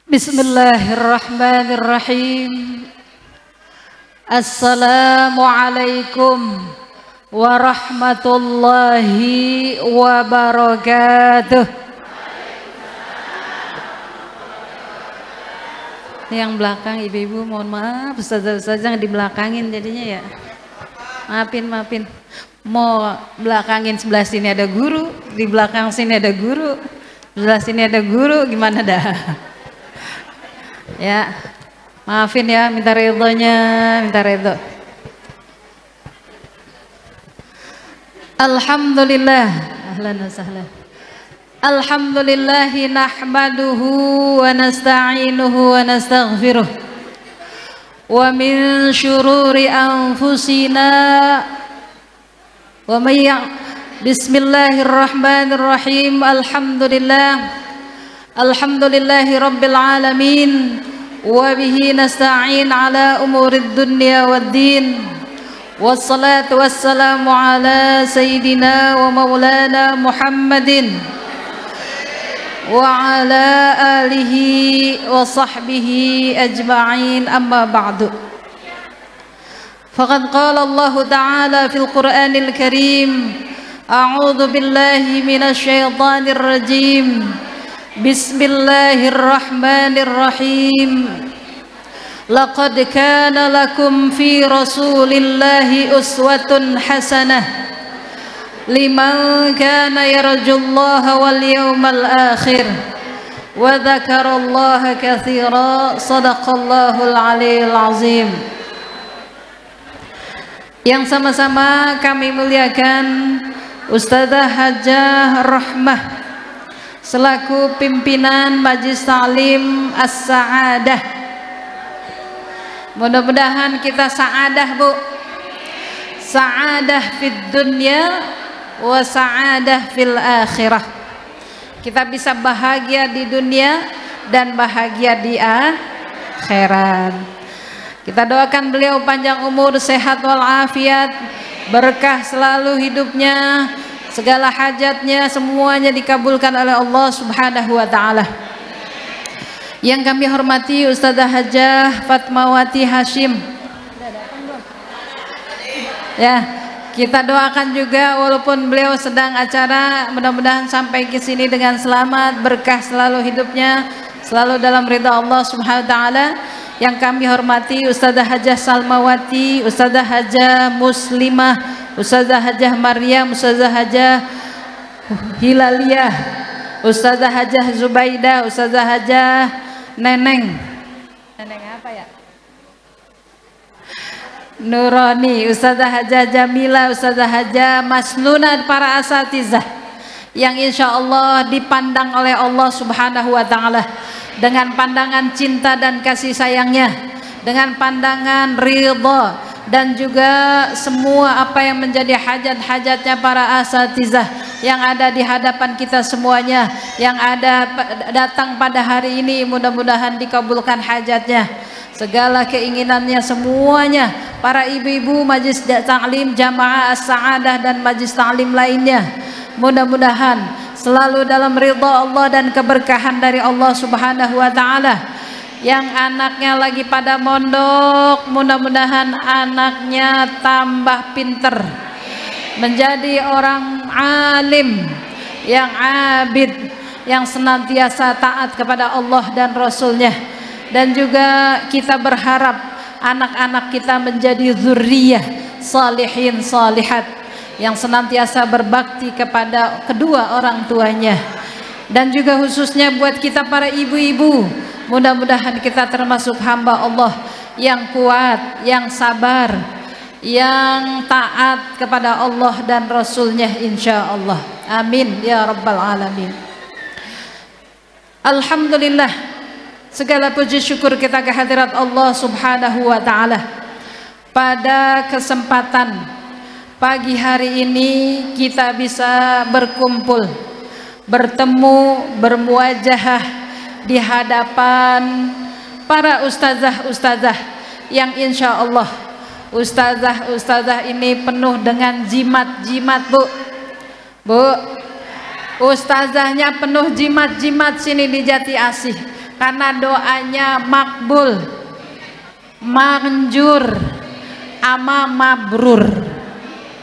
Bismillahirrahmanirrahim. Assalamualaikum warahmatullahi wabarakatuh. Yang belakang ibu-ibu mohon maaf, ustazah jangan dibelakangin jadinya ya. Maafin. Mau belakangin sebelah sini ada guru, di belakang sini ada guru, sebelah sini ada guru, gimana dah? Ya, maafin ya, minta ridhonya, minta ridho. Alhamdulillah, ahlan wa sahlan. Alhamdulillahi nahmaduhu wa nasta'inuhu wa nastaghfiruh. Wa min syururi anfusina wa may Bismillahirrahmanirrahim. Alhamdulillahi rabbil alamin wa bihi nasta'in ala umurid dunya waddin. Wassalatu wassalamu ala sayyidina wa maulana Muhammadin wa ala alihi wa sahbihi ajma'in, amma ba'du. Faqad qala Allah ta'ala fil Qur'anil Karim, a'udzu billahi minasy syaithanir rajim. Bismillahirrahmanirrahim. Laqad kana lakum fi Rasulillahi uswatun hasanah liman kana yarjullaha wal yawmal akhir wa dzakarallaha katsira. Shadaqallahul aliyyil azim. Yang sama-sama kami muliakan Ustazah Hajah Rahmah selaku pimpinan Majlis Ta'lim As-Sa'adah. Mudah-mudahan kita sa'adah, Bu. Sa'adah fid dunya wa sa'adah fil akhirah. Kita bisa bahagia di dunia dan bahagia di akhirat. Kita doakan beliau panjang umur, sehat walafiat, berkah selalu hidupnya, segala hajatnya semuanya dikabulkan oleh Allah Subhanahu wa ta'ala. Yang kami hormati Ustazah Hajah Fatmawati Hashim. Ya, kita doakan juga walaupun beliau sedang acara, mudah-mudahan sampai ke sini dengan selamat, berkah selalu hidupnya, selalu dalam ridha Allah Subhanahu wa ta'ala. Yang kami hormati Ustazah Hajah Salmawati, Ustazah Hajah Muslimah, Ustazah Hajah Maryam, Ustazah Hajah Hilaliyah, Ustazah Hajah Zubaidah, Ustazah Hajah Neneng apa ya? Nurani, Ustazah Hajah Jamila, Ustazah Hajah Masnunah, para asatizah yang insya Allah dipandang oleh Allah Subhanahu wa ta'ala dengan pandangan cinta dan kasih sayangnya, dengan pandangan ridha, dan juga semua apa yang menjadi hajat-hajatnya para asatizah yang ada di hadapan kita semuanya, yang ada datang pada hari ini, mudah-mudahan dikabulkan hajatnya, segala keinginannya semuanya. Para ibu-ibu Majlis Ta'lim Jamaah As-Sa'adah dan Majlis Ta'lim lainnya, mudah-mudahan selalu dalam ridha Allah dan keberkahan dari Allah Subhanahu wa ta'ala. Yang anaknya lagi pada mondok, mudah-mudahan anaknya tambah pinter, menjadi orang alim yang abid, yang senantiasa taat kepada Allah dan Rasulnya. Dan juga kita berharap anak-anak kita menjadi zurriyah salihin salihat yang senantiasa berbakti kepada kedua orang tuanya. Dan juga khususnya buat kita para ibu-ibu, mudah-mudahan kita termasuk hamba Allah yang kuat, yang sabar, yang taat kepada Allah dan Rasulnya insya Allah. Amin ya rabbal alamin. Alhamdulillah, segala puji syukur kita kehadirat Allah Subhanahu wa ta'ala. Pada kesempatan pagi hari ini kita bisa berkumpul, bertemu, bermuajahah di hadapan para ustazah-ustazah yang insya Allah ustazah-ustazah ini penuh dengan jimat-jimat, Bu. Ustazahnya penuh jimat-jimat sini di Jati Asih. karena doanya makbul, manjur, ama mabrur.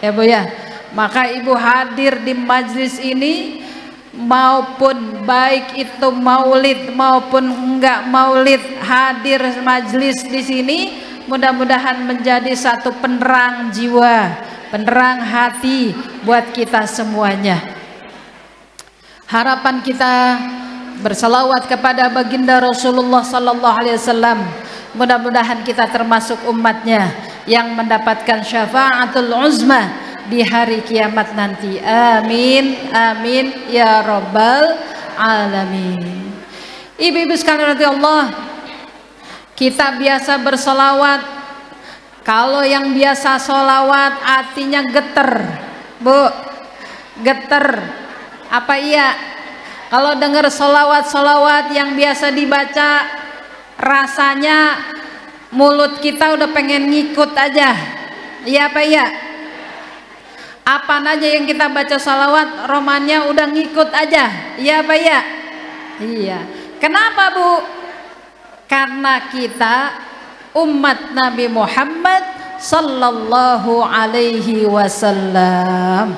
Ya Bu ya. Maka Ibu hadir di majlis ini maupun baik itu maulid maupun enggak maulid, hadir majlis di sini mudah-mudahan menjadi satu penerang jiwa, penerang hati buat kita semuanya. Harapan kita berselawat kepada baginda Rasulullah sallallahu alaihi wasallam. Mudah-mudahan kita termasuk umatnya yang mendapatkan syafaatul uzma di hari kiamat nanti. Amin amin ya rabbal alamin. Ibu-ibu sekalian radhiyallahu, kita biasa bersolawat. Kalau yang biasa solawat artinya geter, Bu, geter. Apa iya? Kalau dengar solawat-solawat yang biasa dibaca, rasanya mulut kita udah pengen ngikut aja. Iya apa iya? Apaan aja yang kita baca salawat, romannya udah ngikut aja. Iya apa iya? Iya. Kenapa Bu? Karena kita umat Nabi Muhammad sallallahu alaihi wasallam.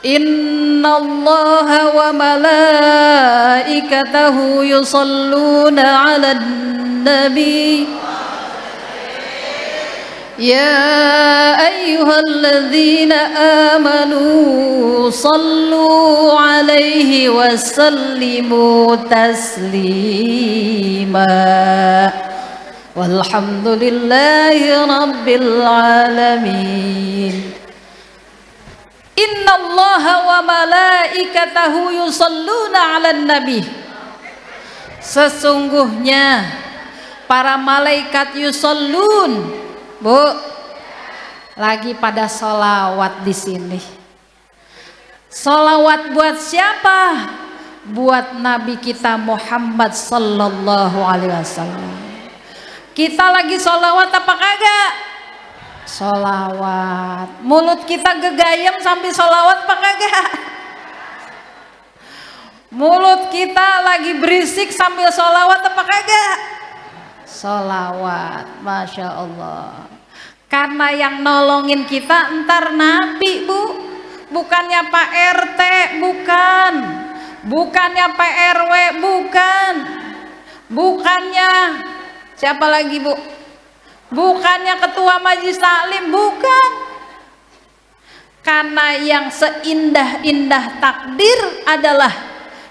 Innallaha wa malaikatahu yusalluna 'alan nabi ya ayyuhalladzina amanu sallu 'alaihi wa sallimu taslima walhamdulillahi rabbil alamin. Innallaha wa malaikatahu yusalluna 'alan nabi. Sesungguhnya para malaikat yusallun, Bu, lagi pada sholawat di sini. Sholawat buat siapa? Buat Nabi kita Muhammad sallallahu alaihi wasallam. Kita lagi sholawat apa kagak? Sholawat. Mulut kita gegayam sambil sholawat apa kagak? Mulut kita lagi berisik sambil sholawat apa kagak? Sholawat. Masya Allah. Karena yang nolongin kita entar Nabi, Bu, bukannya Pak RT, bukan, bukannya Pak RW, bukan, bukannya siapa lagi, Bu, bukannya ketua majelis taklim, bukan. Karena yang seindah-indah takdir adalah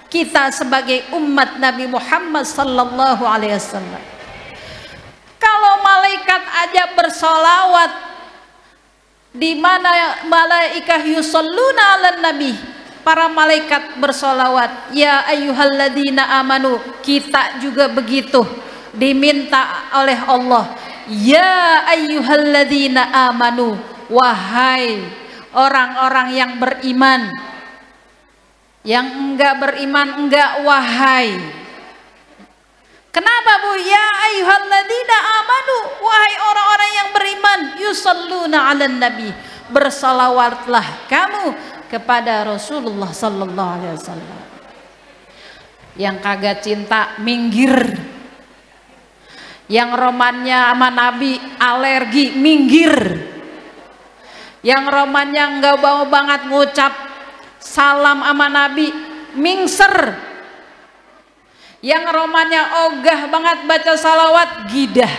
kita sebagai umat Nabi Muhammad sallallahu alaihi wasallam. Kalau malaikat aja bersolawat, di mana malaikat yusalluna 'alan nabi, para malaikat bersolawat, ya ayyuhalladzina amanu, kita juga begitu diminta oleh Allah, ya ayyuhalladzina amanu, wahai orang-orang yang beriman. Yang enggak beriman enggak wahai. Kenapa, Bu? Ya ayyuhalladzina amanu, wahai orang-orang yang beriman, yusalluna 'alan nabi, bersalawatlah kamu kepada Rasulullah sallallahu alaihi wasallam. Yang kagak cinta minggir. Yang romannya sama Nabi alergi minggir. Yang romannya enggak mau banget ngucap salam sama Nabi mingser. Yang romannya ogah banget baca salawat gidah,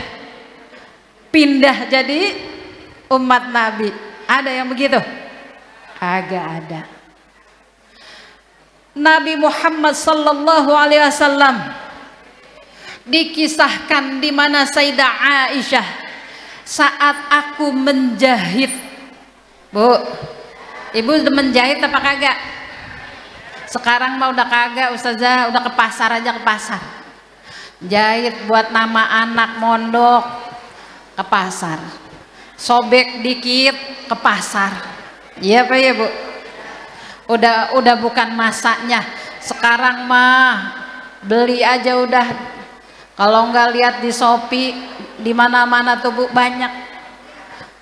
pindah jadi umat Nabi. Ada yang begitu? Agak ada. Nabi Muhammad sallallahu alaihi wasallam dikisahkan di mana Sayyidah Aisyah, saat aku menjahit, Bu, Ibu udah menjahit apa kagak? Sekarang mah udah kagak, Ustazah, udah ke pasar aja, ke pasar. Jahit buat nama anak mondok, ke pasar. Sobek dikit, ke pasar. Iya Pak ya, Bu? Udah bukan masanya. Sekarang mah beli aja udah. Kalau nggak lihat di Shopee, di mana-mana tuh, Bu, banyak.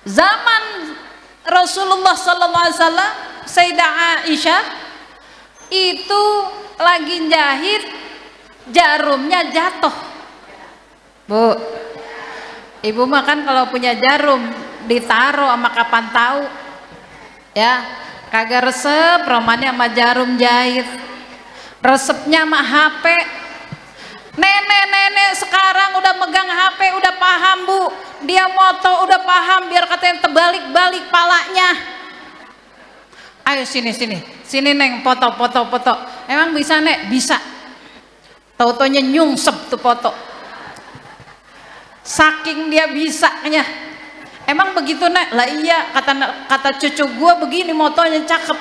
Zaman Rasulullah sallallahu alaihi wasallam, Sayyidah Aisyah itu lagi jahit, jarumnya jatuh. Bu, ibu mah kan kalau punya jarum ditaruh sama kapan tahu ya, kagak resep romannya sama jarum jahit, resepnya sama HP. Nenek-nenek sekarang udah megang HP udah paham bu, dia moto udah paham, biar katanya terbalik-balik palanya. Ayo sini neng, foto. Emang bisa nek? Bisa. Tau-taunya nyungsep tuh foto, saking dia bisanya. Emang begitu nek? Lah iya, kata cucu gua begini, motonya cakep,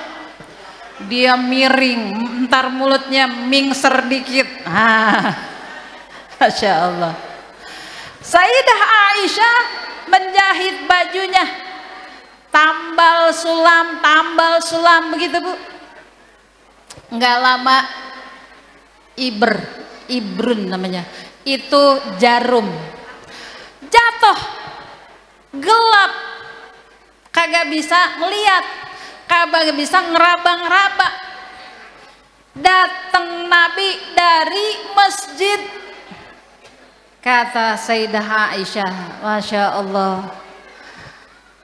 dia miring, ntar mulutnya mingser dikit. Masya Allah. Sayyidah Aisyah menjahit bajunya, tambal sulam begitu bu. Nggak lama ibrun namanya, itu jarum jatuh, gelap, kagak bisa ngeliat, kagak bisa ngeraba-ngeraba. Datang Nabi dari masjid, kata Sayyidah Aisyah, Masya Allah,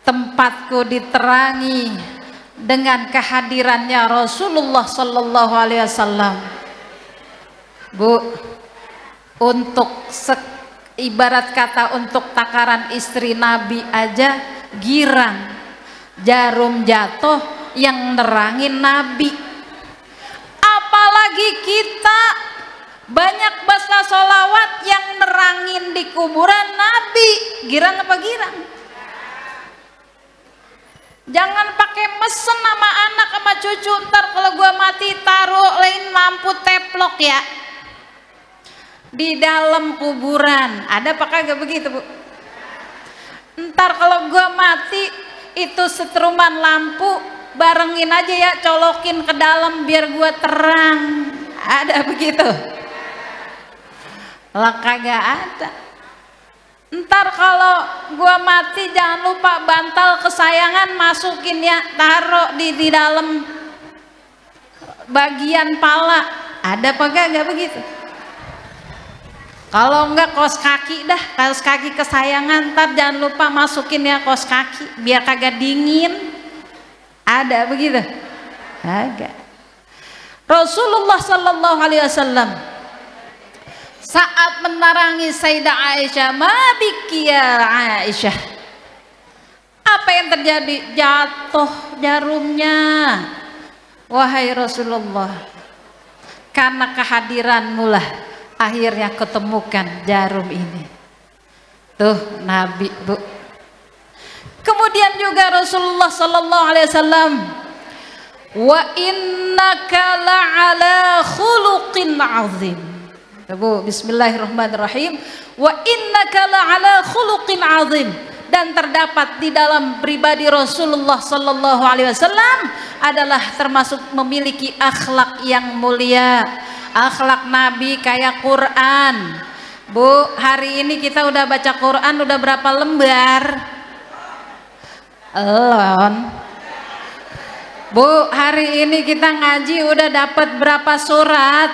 tempatku diterangi dengan kehadirannya Rasulullah Sallallahu Alaihi Wasallam. Bu, untuk ibarat kata untuk takaran istri Nabi aja girang, jarum jatuh yang nerangin Nabi, apalagi kita banyak baca sholawat yang nerangin di kuburan Nabi. Girang apa girang? Jangan pakai mesen sama anak sama cucu, ntar kalau gua mati taruh lain lampu teplok ya di dalam kuburan. Ada apa kagak begitu bu? Ntar kalau gua mati itu setruman lampu barengin aja ya, colokin ke dalam biar gua terang. Ada begitu? Lah kagak ada. Ntar kalau gua mati jangan lupa bantal kesayangan masukin ya, taruh di dalam bagian pala. Ada apa kagak begitu? Kalau enggak kaos kaki dah, kaos kaki kesayangan, ntar jangan lupa masukin ya kaos kaki biar kagak dingin. Ada begitu? Kagak. Rasulullah Sallallahu Alaihi Wasallam saat menerangi Sayyidah Aisyah, ma biki ya Aisyah, apa yang terjadi? Jatuh jarumnya. Wahai Rasulullah, karena kehadiranmu lah akhirnya ketemukan jarum ini. Tuh Nabi bu. Kemudian juga Rasulullah Sallallahu Alaihi Wasallam, wa innaka la'ala khuluqin azim. Bu, bismillahirrahmanirrahim. Wa innaka la'ala khuluqin azim. Dan terdapat di dalam pribadi Rasulullah Sallallahu Alaihi Wasallam adalah termasuk memiliki akhlak yang mulia. Akhlak Nabi kayak Quran. Bu, hari ini kita udah baca Quran udah berapa lembar? Elon. Bu, hari ini kita ngaji udah dapat berapa surat?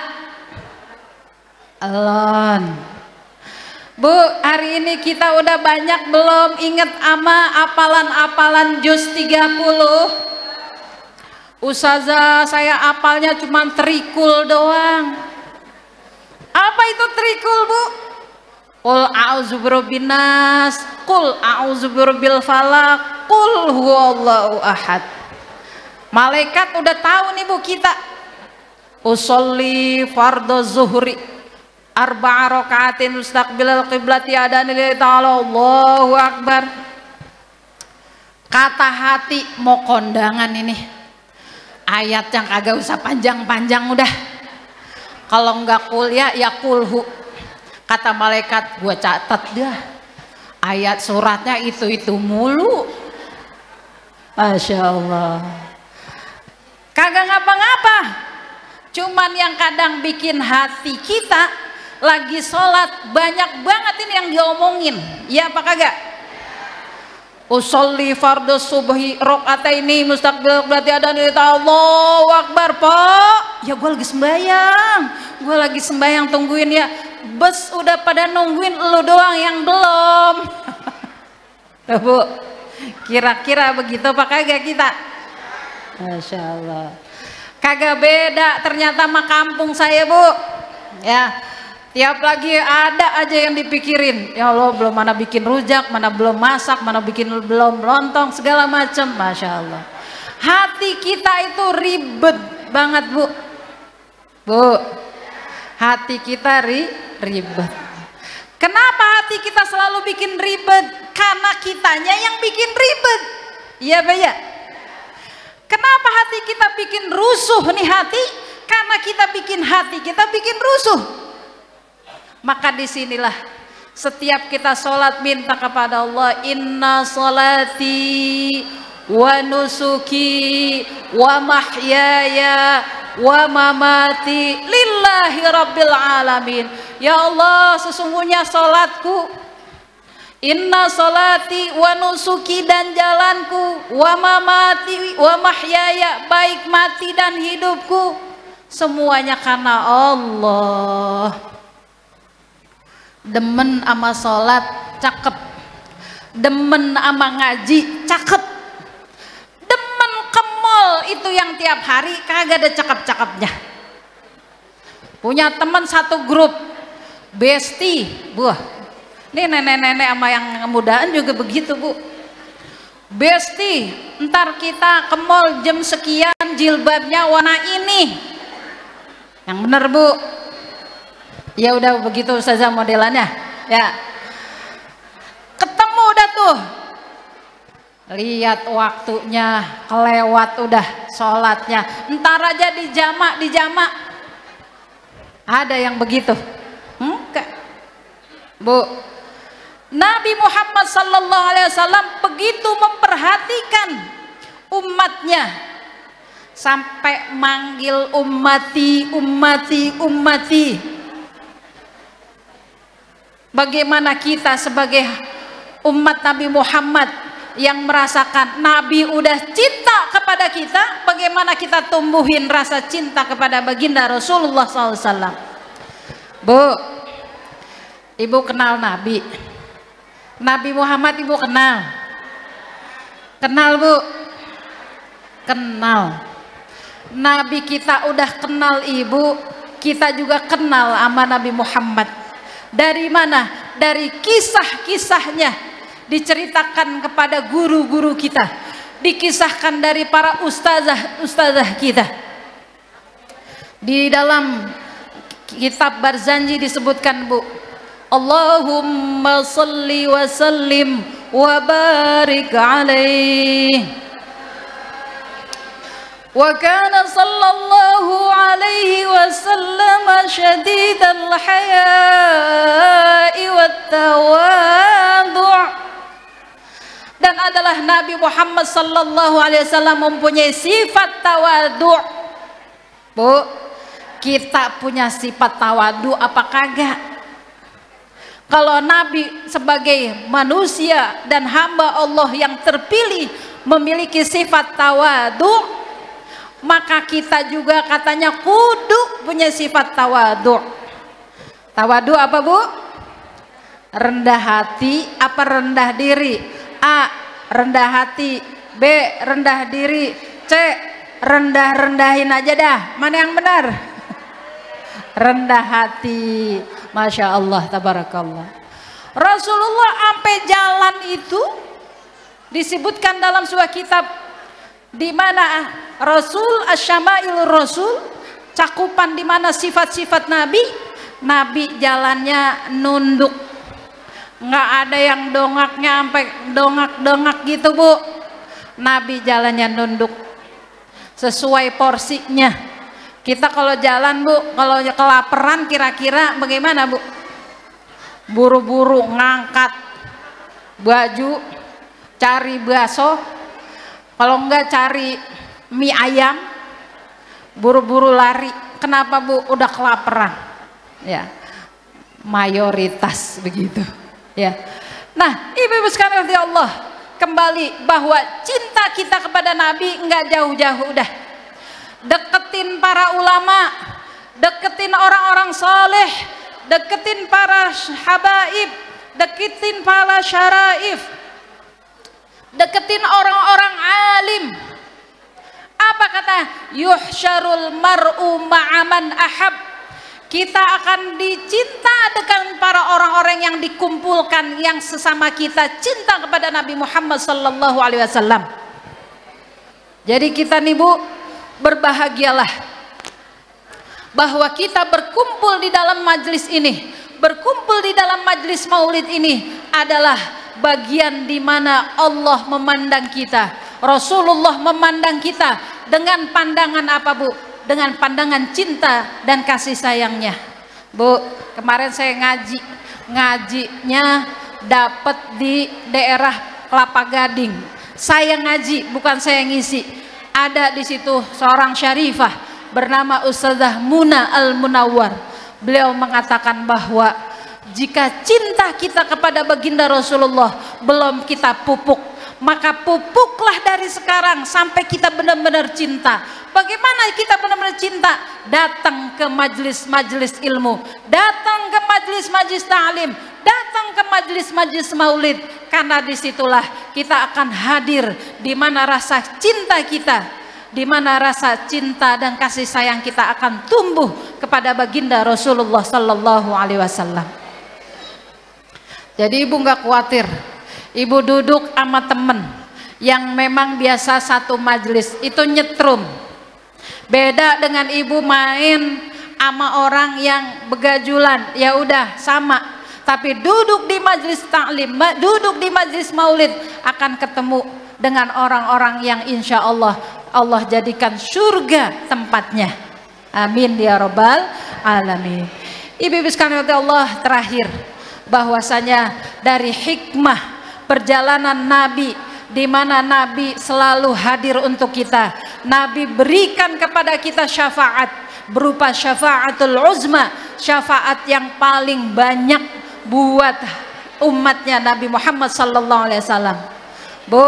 Elon. Bu, hari ini kita udah banyak belum inget ama apalan-apalan juz 30? Ustazah, saya apalnya cuma trikul doang. Apa itu trikul bu? Qul a'udzu birabbin nas, qul a'udzu birabbil falaq, qul huwallahu ahad. Malaikat udah tahu nih bu kita. Usolli fardhu zuhri arba'a raka'atin mustaqbilal qiblati adani lillahi ta'ala, Allahu akbar. Kata hati mau kondangan ini, ayat yang kagak usah panjang-panjang udah. Kalau enggak kuliah ya kulhu. Kata malaikat, gua catat dah ayat suratnya itu mulu. Masya Allah. Kagak ngapa-ngapa, cuman yang kadang bikin hati kita lagi sholat banyak banget ini yang diomongin, ya apa kagak? usolli fardhu subhi rakaataini mustaqbil berarti ada nih Allahu Akbar Pak. Ya gue lagi sembahyang tungguin ya. Bus udah pada nungguin, lu doang yang belum. Tuh, Bu, kira-kira begitu apa kagak kita? Masya Allah, kagak beda ternyata sama kampung saya, Bu. Ya, tiap lagi ada aja yang dipikirin. Ya Allah, belum mana bikin rujak, mana belum masak, mana bikin belum lontong, segala macam. Masya Allah, hati kita itu ribet banget, Bu. Bu, hati kita ribet. Kenapa hati kita selalu bikin ribet? Karena kitanya yang bikin ribet. Iya, Pak ya? Kenapa hati kita bikin rusuh nih hati? Karena kita bikin hati kita bikin rusuh. Maka disinilah setiap kita sholat minta kepada Allah, inna sholati wa nusuki wa mahyaya wa mamati lillahi rabbil alamin. Ya Allah, sesungguhnya sholatku, inna sholati wa nusuki dan jalanku, wa mamati wa mahyaya baik mati dan hidupku, semuanya karena Allah. Demen ama sholat cakep, demen ama ngaji cakep, demen ke mall itu yang tiap hari kagak ada cakep-cakepnya. Punya teman satu grup besti, buah. Ini nenek-nenek sama yang mudaan juga begitu, Bu. Besti, ntar kita ke mall jam sekian jilbabnya warna ini. Yang bener, Bu. Ya udah begitu saja modelannya. Ya. Ketemu udah tuh. Lihat waktunya kelewat udah sholatnya. Ntar aja di jamak. Ada yang begitu. Enggak. Bu, Nabi Muhammad sallallahu alaihi wasallam begitu memperhatikan umatnya sampai manggil ummati, ummati, ummati. Bagaimana kita sebagai umat Nabi Muhammad yang merasakan Nabi udah cinta kepada kita, bagaimana kita tumbuhin rasa cinta kepada baginda Rasulullah SAW. Bu, Ibu kenal Nabi Muhammad, Ibu kenal? Kenal, Bu? Kenal. Nabi kita udah kenal Ibu, kita juga kenal sama Nabi Muhammad. Dari mana? Dari kisah-kisahnya diceritakan kepada guru-guru kita, dikisahkan dari para ustazah kita. Di dalam kitab Barzanji disebutkan, Bu, Allahumma salli wa sallim wa barik alaihi. Wa kana sallallahu alaihi wasallam syadidal haya'i wat tawadhu'. Dan adalah Nabi Muhammad sallallahu alaihi wasallam mempunyai sifat tawadhu'. Bu, kita punya sifat tawadhu' apa kagak? Kalau Nabi sebagai manusia dan hamba Allah yang terpilih memiliki sifat tawadhu', maka kita juga katanya kudu punya sifat tawadhu'. Tawadhu' apa, Bu? Rendah hati apa rendah diri? A, rendah hati. B, rendah diri. C, rendah-rendahin aja dah. Mana yang benar? Rendah hati. Masya Allah, tabarakallah. Rasulullah sampai jalan itu disebutkan dalam sebuah kitab di mana Rasul Asyama'il Rasul, cakupan di mana sifat-sifat Nabi jalannya nunduk, nggak ada yang dongaknya sampai dongak-dongak gitu, Bu. Nabi jalannya nunduk sesuai porsinya. Kita kalau jalan, Bu, kalau kelaparan kira-kira bagaimana, Bu? Buru-buru ngangkat baju, cari bakso, kalau enggak cari mie ayam, buru-buru lari. Kenapa, Bu? Udah kelaparan. Ya, mayoritas begitu. Ya. Nah, ibu-ibu sekalian ya Allah, kembali bahwa cinta kita kepada Nabi nggak jauh-jauh, udah deketin para ulama, deketin orang-orang saleh, deketin para habaib, deketin para syaraif, deketin orang-orang alim. Apa kata? Yuhsyarul mar'u ma'aman ahab. Kita akan dicinta dengan para orang-orang yang dikumpulkan, yang sesama kita cinta kepada Nabi Muhammad sallallahu alaihi wasallam. Jadi kita nih Bu, berbahagialah bahwa kita berkumpul di dalam majlis ini, berkumpul di dalam majlis maulid ini adalah bagian di mana Allah memandang kita, Rasulullah memandang kita dengan pandangan apa Bu? Dengan pandangan cinta dan kasih sayangnya. Bu, kemarin saya ngajinya dapat di daerah Kelapa Gading. Saya ngaji, bukan saya ngisi. Ada di situ seorang syarifah bernama Ustazah Muna Al-Munawwar. Beliau mengatakan bahwa jika cinta kita kepada baginda Rasulullah belum kita pupuk, maka pupuklah dari sekarang sampai kita benar-benar cinta. Bagaimana kita benar-benar cinta? Datang ke majlis-majlis ilmu, datang ke majlis-majlis ta'lim, datang ke majlis-majlis maulid, karena disitulah kita akan hadir di mana rasa cinta kita, di mana rasa cinta dan kasih sayang kita akan tumbuh kepada baginda Rasulullah sallallahu alaihi wasallam. Jadi ibu nggak khawatir, ibu duduk sama temen yang memang biasa satu majlis itu nyetrum. Beda dengan ibu main sama orang yang begajulan, ya udah sama. Tapi duduk di majlis taklim, duduk di majlis maulid akan ketemu dengan orang-orang yang insya Allah Allah jadikan surga tempatnya. Amin ya rabbal alamin. Ibu-ibu sekalian Allah, terakhir bahwasanya dari hikmah perjalanan Nabi, di mana Nabi selalu hadir untuk kita. Nabi berikan kepada kita syafaat berupa syafaatul uzma, syafaat yang paling banyak buat umatnya Nabi Muhammad sallallahu alaihi wasallam. Bu,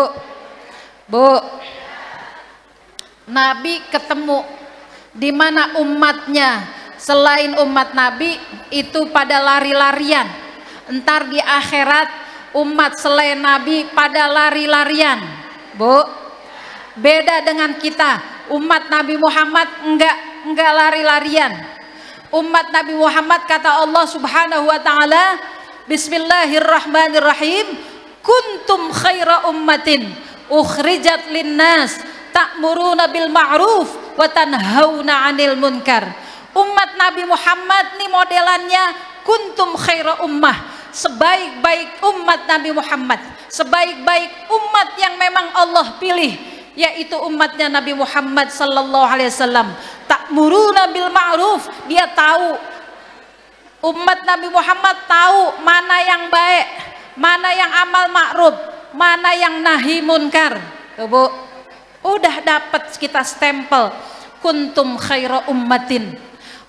Nabi ketemu di mana umatnya selain umat Nabi itu pada lari-larian. Entar di akhirat umat selain Nabi pada lari-larian. Bu, beda dengan kita, umat Nabi Muhammad enggak lari-larian. Umat Nabi Muhammad kata Allah Subhanahu wa taala, Bismillahirrahmanirrahim, kuntum khaira ummatin ukhrijat linnas ta'muruna bil ma'ruf wa tanhauna 'anil munkar. Umat Nabi Muhammad nih modelannya kuntum khaira ummah, sebaik-baik umat Nabi Muhammad, sebaik-baik umat yang memang Allah pilih, yaitu umatnya Nabi Muhammad sallallahu alaihi wasallam. Ta'muruna bil ma'ruf, dia tahu, umat Nabi Muhammad tahu mana yang baik, mana yang amal ma'ruf, mana yang nahi munkar. Bu, udah dapat kita stempel kuntum khaira ummatin,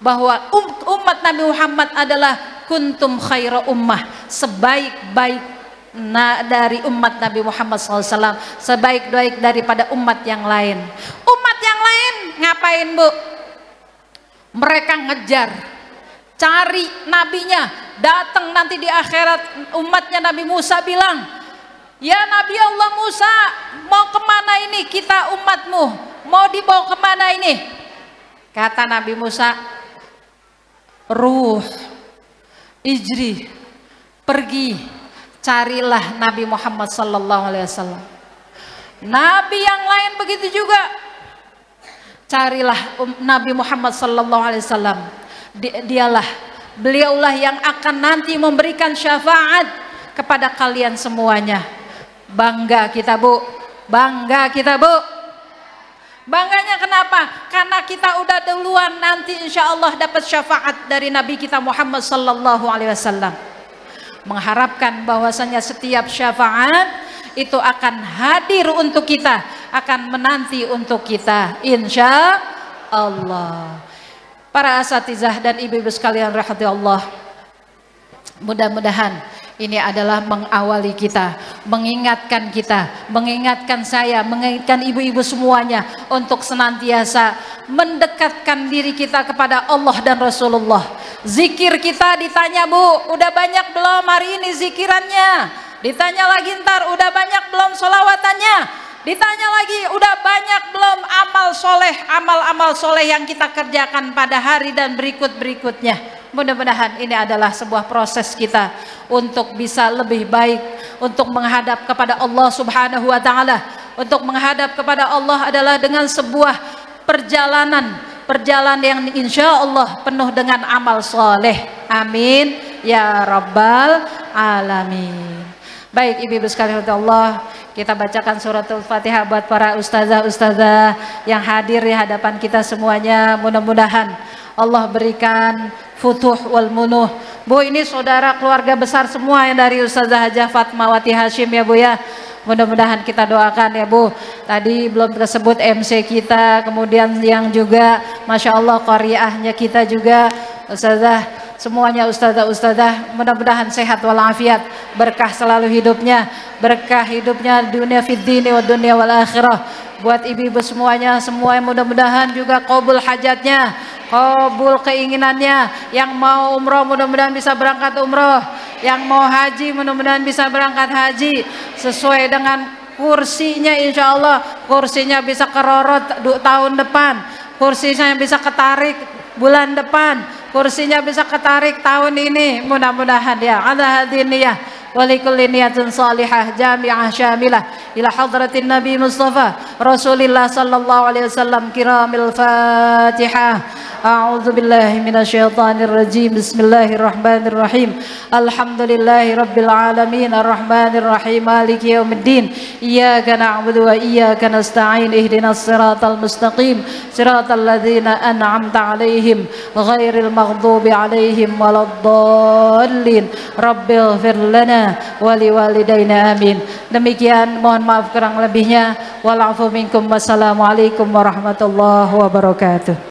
bahwa umat Nabi Muhammad adalah kuntum khaira ummah, sebaik-baik dari umat Nabi Muhammad SAW, sebaik-baik daripada umat yang lain. Umat yang lain ngapain Bu? Mereka ngejar, cari nabinya, datang nanti di akhirat. Umatnya Nabi Musa bilang, ya Nabi Allah Musa, mau kemana ini kita umatmu, mau dibawa kemana ini? Kata Nabi Musa, ruh ijri, pergi carilah Nabi Muhammad sallallahu alaihi wasallam. Nabi yang lain begitu juga, carilah Nabi Muhammad sallallahu alaihi wasallam. Beliaulah yang akan nanti memberikan syafaat kepada kalian semuanya. Bangga kita Bu, bangga kita Bu. Bangganya kenapa? Karena kita udah duluan nanti insya Allah dapat syafaat dari Nabi kita Muhammad sallallahu alaihi wasallam. Mengharapkan bahwasanya setiap syafaat itu akan hadir untuk kita, akan menanti untuk kita insya Allah. Para asatizah dan ibu-ibu sekalian rahmati Allah, mudah-mudahan Ini adalah mengawali kita, mengingatkan saya, mengingatkan ibu-ibu semuanya untuk senantiasa mendekatkan diri kita kepada Allah dan Rasulullah. Zikir kita ditanya, Bu, udah banyak belum hari ini zikirannya? Ditanya lagi ntar, udah banyak belum sholawatannya? Ditanya lagi, udah banyak belum amal-amal soleh yang kita kerjakan pada hari dan berikut-berikutnya? Mudah-mudahan ini adalah sebuah proses kita untuk bisa lebih baik, untuk menghadap kepada Allah Subhanahu wa Ta'ala. Untuk menghadap kepada Allah adalah dengan sebuah perjalanan yang insya Allah penuh dengan amal soleh. Amin ya rabbal alamin. Baik ibu-ibu sekalian Allah, kita bacakan suratul Fatihah buat para ustazah yang hadir di hadapan kita semuanya. Mudah-mudahan Allah berikan futuh wal munuh. Bu, ini saudara keluarga besar semua yang dari Ustazah Hajah Fatmawati Hashim ya Bu ya. Mudah-mudahan kita doakan ya Bu. Tadi belum tersebut MC kita, kemudian yang juga Masya Allah qariahnya kita juga Ustazah, semuanya ustazah, mudah-mudahan sehat walafiat, berkah selalu hidupnya, berkah hidupnya dunia fid dini wa dunia wal akhirah. Buat ibu-ibu semuanya, mudah-mudahan juga qabul hajatnya, qabul keinginannya. Yang mau umroh mudah-mudahan bisa berangkat umroh, yang mau haji mudah-mudahan bisa berangkat haji sesuai dengan kursinya, insya Allah kursinya bisa kerorot tahun depan, kursinya bisa ketarik bulan depan, kursinya bisa ketarik tahun ini, mudah-mudahan ya. Ala hadiniyah walikulli niyatin salihah jami'ah syamilah ila hadratin Nabi Mustafa Rasulillah sallallahu alaihi wasallam. Kiramil Fatihah. A'udzu billahi minasyaitonir rajim. Bismillahirrahmanirrahim. Alhamdulillahi rabbil alamin arrahmanir rahim maliki yaumiddin. Iyyaka na'budu wa iyyaka nasta'in. Ihdinas siratal mustaqim. Siratal ladzina an'amta 'alaihim ghairil maghdubi 'alaihim waladdallin. Rabbighfir lana wa liwalidayna amin. Demikian, mohon maaf kurang lebihnya. Wal 'afu minkum. Wassalamualaikum warahmatullahi wabarakatuh.